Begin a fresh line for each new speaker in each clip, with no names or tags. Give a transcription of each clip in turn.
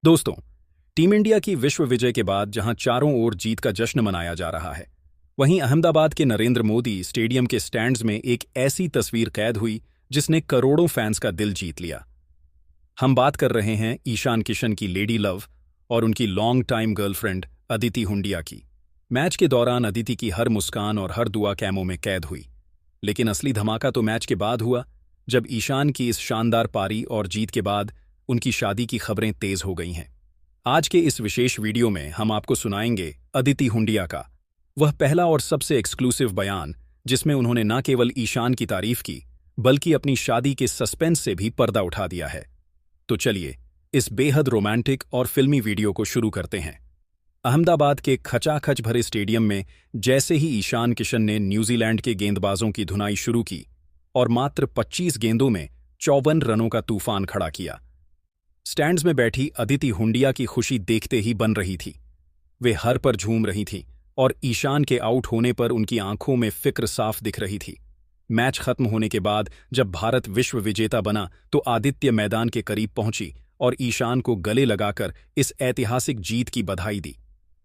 दोस्तों, team India की विश्व विजय के बाद जहां चारों ओर जीत का जश्न मनाया जा रहा है, वहीं अहमदाबाद के नरेंद्र मोदी स्टेडियम के स्टैंड्स में एक ऐसी तस्वीर कैद हुई जिसने करोड़ों फैंस का दिल जीत लिया। हम बात कर रहे हैं ईशान किशन की लेडी लव और उनकी long time girlfriend Aditi Hundia की। मैच के दौरान अदिति की हर मुस्कान और हर दुआ कैमों में कैद हुई। लेकिन असली धमाका तो मैच के बाद हुआ, जब ईशान की इस शानदार पारी और जीत के बाद उनकी शादी की खबरें तेज हो गई हैं। आज के इस विशेष वीडियो में हम आपको सुनाएंगे अदिति हुंडिया का वह पहला और सबसे एक्सक्लूसिव बयान, जिसमें उन्होंने न केवल ईशान की तारीफ की, बल्कि अपनी शादी के सस्पेंस से भी पर्दा उठा दिया है। तो चलिए इस बेहद रोमांटिक और फिल्मी वीडियो को शुरू करते हैं। अहमदाबाद के खचाखच भरे स्टेडियम में जैसे ही ईशान किशन ने न्यूजीलैंड के गेंदबाजों की धुनाई शुरू की और मात्र 25 गेंदों में 54 रनों का तूफान खड़ा किया, स्टैंड्स में बैठी अदिति हुंडिया की खुशी देखते ही बन रही थी। वे हर पर झूम रही थीं और ईशान के आउट होने पर उनकी आंखों में फिक्र साफ दिख रही थी। मैच खत्म होने के बाद जब भारत विश्व विजेता बना तो आदित्य मैदान के करीब पहुंची और ईशान को गले लगाकर इस ऐतिहासिक जीत की बधाई दी।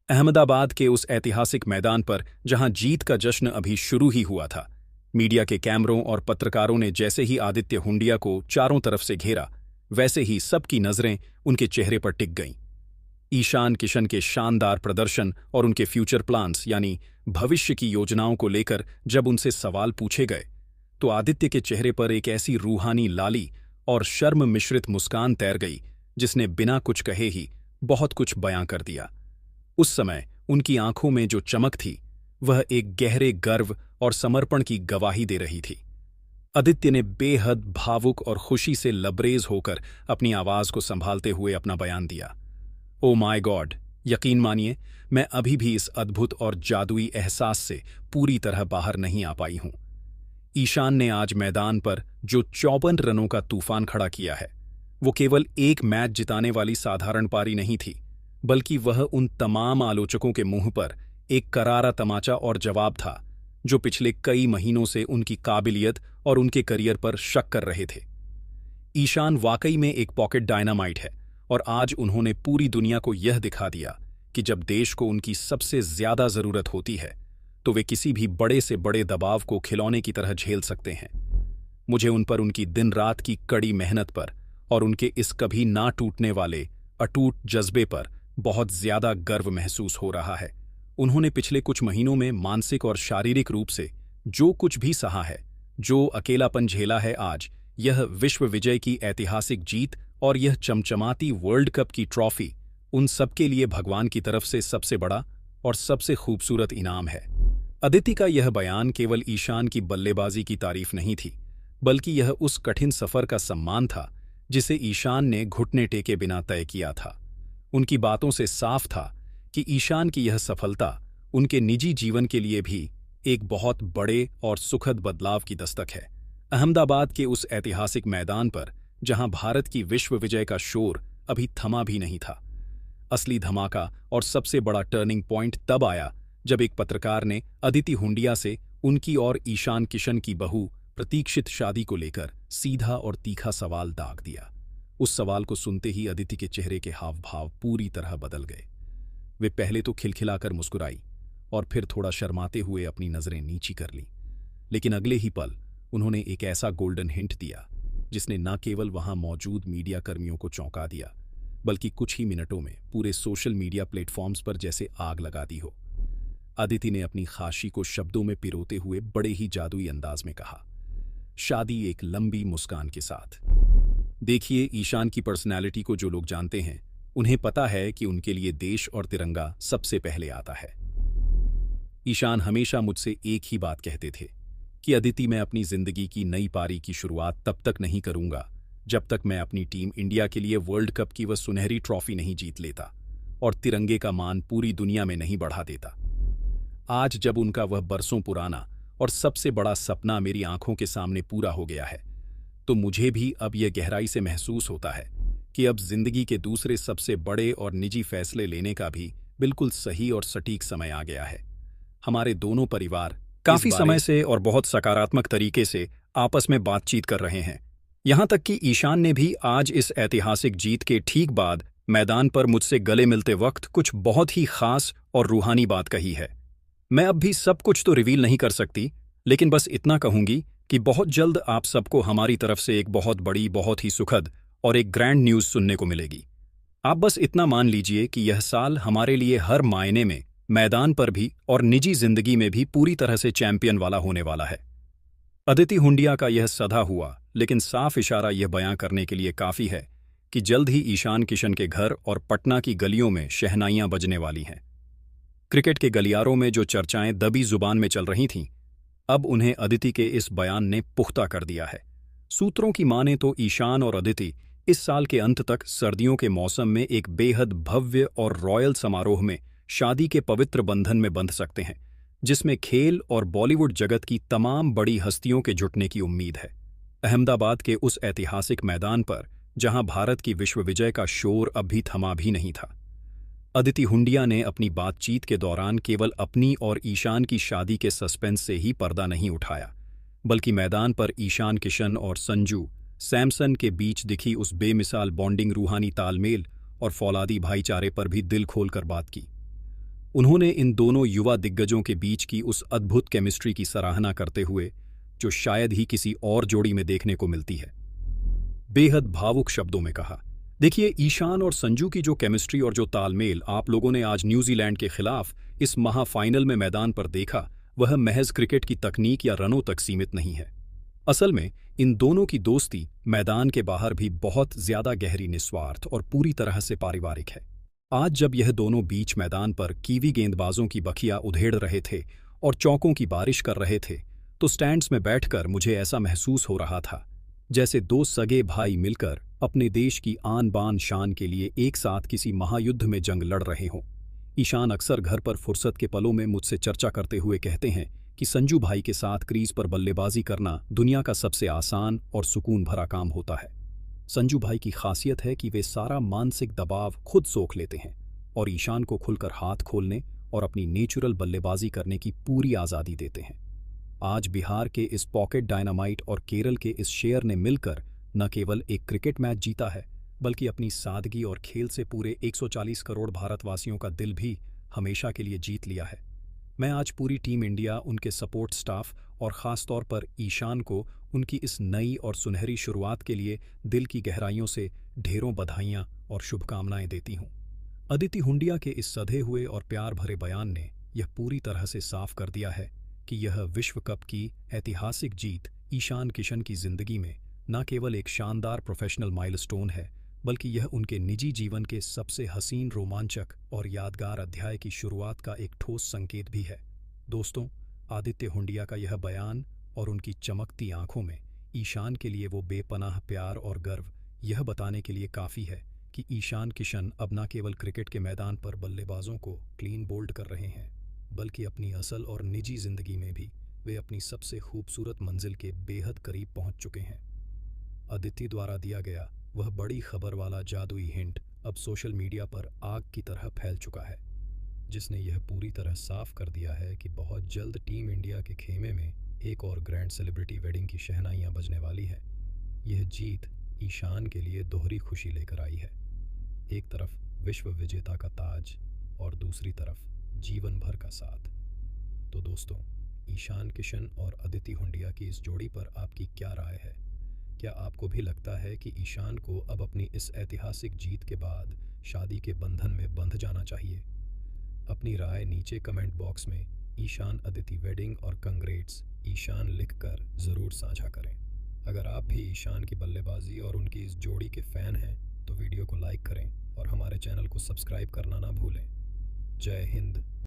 अहमदाबाद के उस ऐतिहासिक मैदान पर जहां जीत का जश्न अभी शुरू ही हुआ था, मीडिया के कैमरों और पत्रकारों ने जैसे ही आदित्य हुंडिया को चारों तरफ से घेरा, वैसे ही सबकी नजरें उनके चेहरे पर टिक गईं। ईशान किशन के शानदार प्रदर्शन और उनके फ्यूचर प्लान्स यानी भविष्य की योजनाओं को लेकर जब उनसे सवाल पूछे गए, तो आदित्य के चेहरे पर एक ऐसी रूहानी लाली और शर्म मिश्रित मुस्कान तैर गई जिसने बिना कुछ कहे ही बहुत कुछ बयां कर दिया। उस समय उनकी आंखों में जो चमक थी, वह एक गहरे गर्व और समर्पण की गवाही दे रही थी। आदित्य ने बेहद भावुक और खुशी से लबरेज होकर अपनी आवाज को संभालते हुए अपना बयान दिया। ओ माय गॉड, यकीन मानिए, मैं अभी भी इस अद्भुत और जादुई एहसास से पूरी तरह बाहर नहीं आ पाई हूं। ईशान ने आज मैदान पर जो 54 रनों का तूफान खड़ा किया है, वो केवल एक मैच जिताने वाली साधारण पारी नहीं थी, बल्कि वह उन तमाम आलोचकों के मुंह पर एक करारा तमाचा और जवाब था जो पिछले कई महीनों से उनकी काबिलियत और उनके करियर पर शक कर रहे थे। ईशान वाकई में एक पॉकेट डायनामाइट है और आज उन्होंने पूरी दुनिया को यह दिखा दिया कि जब देश को उनकी सबसे ज्यादा जरूरत होती है, तो वे किसी भी बड़े से बड़े दबाव को खिलौने की तरह झेल सकते हैं। मुझे उन पर उनकी दिन रात की कड़ी मेहनत पर और उनके इस कभी ना टूटने वाले अटूट जज्बे पर बहुत ज्यादा गर्व महसूस हो रहा है। उन्होंने पिछले कुछ महीनों में मानसिक और शारीरिक रूप से जो कुछ भी सहा है, जो अकेलापन झेला है, आज यह विश्व विजय की ऐतिहासिक जीत और यह चमचमाती वर्ल्ड कप की ट्रॉफी उन सबके लिए भगवान की तरफ से सबसे बड़ा और सबसे खूबसूरत इनाम है। अदिति का यह बयान केवल ईशान की बल्लेबाजी की तारीफ नहीं थी, बल्कि यह उस कठिन सफर का सम्मान था जिसे ईशान ने घुटने टेके बिना तय किया था। उनकी बातों से साफ था कि ईशान की यह सफलता उनके निजी जीवन के लिए भी एक बहुत बड़े और सुखद बदलाव की दस्तक है। अहमदाबाद के उस ऐतिहासिक मैदान पर जहां भारत की विश्व विजय का शोर अभी थमा भी नहीं था, असली धमाका और सबसे बड़ा टर्निंग पॉइंट तब आया जब एक पत्रकार ने अदिति हुंडिया से उनकी और ईशान किशन की बहु प्रतीक्षित शादी को लेकर सीधा और तीखा सवाल दाग दिया। उस सवाल को सुनते ही अदिति के चेहरे के हाव भाव पूरी तरह बदल गए। वे पहले तो खिलखिलाकर मुस्कुराई और फिर थोड़ा शर्माते हुए अपनी नजरें नीची कर लीं, लेकिन अगले ही पल उन्होंने एक ऐसा गोल्डन हिंट दिया जिसने न केवल वहां मौजूद मीडिया कर्मियों को चौंका दिया, बल्कि कुछ ही मिनटों में पूरे सोशल मीडिया प्लेटफॉर्म्स पर जैसे आग लगा दी हो। अदिति ने अपनी खाशी को शब्दों में पिरोते हुए बड़े ही जादुई अंदाज में कहा, शादी एक लंबी मुस्कान के साथ। देखिए, ईशान की पर्सनैलिटी को जो लोग जानते हैं, उन्हें पता है कि उनके लिए देश और तिरंगा सबसे पहले आता है। ईशान हमेशा मुझसे एक ही बात कहते थे कि अदिति, मैं अपनी जिंदगी की नई पारी की शुरुआत तब तक नहीं करूंगा जब तक मैं अपनी टीम इंडिया के लिए वर्ल्ड कप की वह सुनहरी ट्रॉफी नहीं जीत लेता और तिरंगे का मान पूरी दुनिया में नहीं बढ़ा देता। आज जब उनका वह बरसों पुराना और सबसे बड़ा सपना मेरी आंखों के सामने पूरा हो गया है, तो मुझे भी अब यह गहराई से महसूस होता है कि अब जिंदगी के दूसरे सबसे बड़े और निजी फैसले लेने का भी बिल्कुल सही और सटीक समय आ गया है। हमारे दोनों परिवार काफी समय से और बहुत सकारात्मक तरीके से आपस में बातचीत कर रहे हैं। यहां तक कि ईशान ने भी आज इस ऐतिहासिक जीत के ठीक बाद मैदान पर मुझसे गले मिलते वक्त कुछ बहुत ही खास और रूहानी बात कही है। मैं अब भी सब कुछ तो रिवील नहीं कर सकती, लेकिन बस इतना कहूंगी कि बहुत जल्द आप सबको हमारी तरफ से एक बहुत बड़ी, बहुत ही सुखद और एक ग्रैंड न्यूज़ सुनने को मिलेगी। आप बस इतना मान लीजिए कि यह साल हमारे लिए हर मायने में, मैदान पर भी और निजी जिंदगी में भी पूरी तरह से चैंपियन वाला होने वाला है। अदिति हुंडिया का यह सधा हुआ लेकिन साफ इशारा यह बयां करने के लिए काफी है कि जल्द ही ईशान किशन के घर और पटना की गलियों में शहनाइयां बजने वाली हैं। क्रिकेट के गलियारों में जो चर्चाएं दबी जुबान में चल रही थीं, अब उन्हें अदिति के इस बयान ने पुख्ता कर दिया है। सूत्रों की माने तो ईशान और अदिति इस साल के अंत तक सर्दियों के मौसम में एक बेहद भव्य और रॉयल समारोह में शादी के पवित्र बंधन में बंध सकते हैं, जिसमें खेल और बॉलीवुड जगत की तमाम बड़ी हस्तियों के जुटने की उम्मीद है। अहमदाबाद के उस ऐतिहासिक मैदान पर जहां भारत की विश्व विजय का शोर अब भी थमा भी नहीं था। अदिति हुंडिया ने अपनी बातचीत के दौरान केवल अपनी और ईशान की शादी के सस्पेंस से ही पर्दा नहीं उठाया, बल्कि मैदान पर ईशान किशन और संजू सैमसन के बीच दिखी उस बेमिसाल बॉन्डिंग, रूहानी तालमेल और फौलादी भाईचारे पर भी दिल खोलकर बात की। उन्होंने इन दोनों युवा दिग्गजों के बीच की उस अद्भुत केमिस्ट्री की सराहना करते हुए, जो शायद ही किसी और जोड़ी में देखने को मिलती है, बेहद भावुक शब्दों में कहा, देखिए, ईशान और संजू की जो केमिस्ट्री और जो तालमेल आप लोगों ने आज न्यूजीलैंड के खिलाफ इस महाफाइनल में मैदान पर देखा, वह महज क्रिकेट की तकनीक या रनों तक सीमित नहीं है। असल में इन दोनों की दोस्ती मैदान के बाहर भी बहुत ज्यादा गहरी, निस्वार्थ और पूरी तरह से पारिवारिक है। आज जब यह दोनों बीच मैदान पर कीवी गेंदबाजों की बखिया उधेड़ रहे थे और चौकों की बारिश कर रहे थे, तो स्टैंड्स में बैठकर मुझे ऐसा महसूस हो रहा था जैसे दो सगे भाई मिलकर अपने देश की आन बान शान के लिए एक साथ किसी महायुद्ध में जंग लड़ रहे हों। ईशान अक्सर घर पर फुर्सत के पलों में मुझसे चर्चा करते हुए कहते हैं कि संजू भाई के साथ क्रीज पर बल्लेबाजी करना दुनिया का सबसे आसान और सुकून भरा काम होता है। संजू भाई की खासियत है कि वे सारा मानसिक दबाव खुद सोख लेते हैं और ईशान को खुलकर हाथ खोलने और अपनी नेचुरल बल्लेबाजी करने की पूरी आज़ादी देते हैं। आज बिहार के इस पॉकेट डायनामाइट और केरल के इस शेर ने मिलकर न केवल एक क्रिकेट मैच जीता है, बल्कि अपनी सादगी और खेल से पूरे 140 करोड़ भारतवासियों का दिल भी हमेशा के लिए जीत लिया है। मैं आज पूरी टीम इंडिया, उनके सपोर्ट स्टाफ और ख़ास तौर पर ईशान को उनकी इस नई और सुनहरी शुरुआत के लिए दिल की गहराइयों से ढेरों बधाइयाँ और शुभकामनाएं देती हूँ। अदिति हुंडिया के इस सधे हुए और प्यार भरे बयान ने यह पूरी तरह से साफ कर दिया है कि यह विश्व कप की ऐतिहासिक जीत ईशान किशन की जिंदगी में न केवल एक शानदार प्रोफेशनल माइलस्टोन है, बल्कि यह उनके निजी जीवन के सबसे हसीन, रोमांचक और यादगार अध्याय की शुरुआत का एक ठोस संकेत भी है। दोस्तों, आदित्य हुंडिया का यह बयान और उनकी चमकती आंखों में ईशान के लिए वो बेपनाह प्यार और गर्व यह बताने के लिए काफ़ी है कि ईशान किशन अब न केवल क्रिकेट के मैदान पर बल्लेबाजों को क्लीन बोल्ड कर रहे हैं, बल्कि अपनी असल और निजी जिंदगी में भी वे अपनी सबसे खूबसूरत मंजिल के बेहद करीब पहुंच चुके हैं। अदिति द्वारा दिया गया वह बड़ी खबर वाला जादुई हिंट अब सोशल मीडिया पर आग की तरह फैल चुका है, जिसने यह पूरी तरह साफ कर दिया है कि बहुत जल्द टीम इंडिया के खेमे में एक और ग्रैंड सेलिब्रिटी वेडिंग की शहनाइयां बजने वाली है। यह जीत ईशान के लिए दोहरी खुशी लेकर आई है, एक तरफ विश्व विजेता का ताज और दूसरी तरफ जीवन भर का साथ। तो दोस्तों, ईशान किशन और अदिति हुंडिया की इस जोड़ी पर आपकी क्या राय है? क्या आपको भी लगता है कि ईशान को अब अपनी इस ऐतिहासिक जीत के बाद शादी के बंधन में बंध जाना चाहिए? अपनी राय नीचे कमेंट बॉक्स में ईशान अदिति वेडिंग और कंग्रेट्स ईशान लिखकर ज़रूर साझा करें। अगर आप भी ईशान की बल्लेबाजी और उनकी इस जोड़ी के फ़ैन हैं तो वीडियो को लाइक करें और हमारे चैनल को सब्सक्राइब करना ना भूलें। जय हिंद।